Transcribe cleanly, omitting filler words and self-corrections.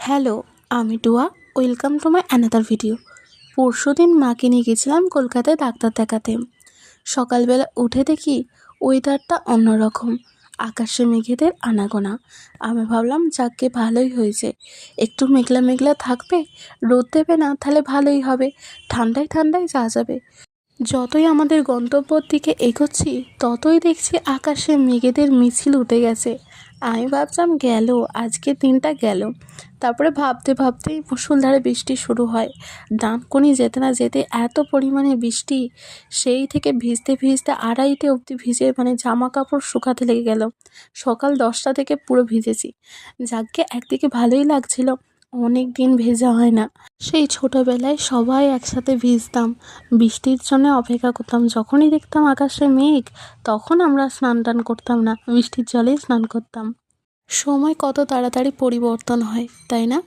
Hello, আমি Dua. Welcome to my another video. পরশুদিন মাকে নিয়ে গেছিলাম কলকাতায় ডাক্তার দেখাতে। সকালবেলা উঠে দেখি ওয়েদারটা অন্যরকম, আকাশে মেঘেদের আনাগোনা। আমি ভাবলাম যাকগে ভালোই হয়েছে, একটু মেঘলা মেঘলা থাকবে, রোদ দেবে না, তাহলে ভালোই হবে, ঠান্ডায় ঠান্ডায় যাওয়া যাবে। যতই আমাদের গন্তব্যর দিকে এগোচ্ছি ততই দেখছি আকাশে মেঘেদের মিছিল উঠে গেছে। আমি ভাবলাম গেল, আজকের দিনটা গেল। তারপরে ভাবতে ভাবতেই মুষলধারে বৃষ্টি শুরু হয়। ডানকুনি যেতে না যেতে এত পরিমাণে বৃষ্টি, সেই থেকে ভিজতে ভিজতে আড়াইটে অবধি ভিজে জামা কাপড় শুকাতে লেগে গেল। সকাল 10টা থেকে পুরো ভিজেছি। যাকগে একদিকে ভালোই লাগছিল, অনেক দিন ভেজা হয় না। সেই ছোটোবেলায় সবাই একসাথে ভিজতাম, বৃষ্টির জন্য অপেক্ষা করতাম। যখনই দেখতাম আকাশে মেঘ, তখন আমরা স্নান টান করতাম না, বৃষ্টির জলেই স্নান করতাম। সময় কত তাড়াতাড়ি পরিবর্তন হয়, তাই না?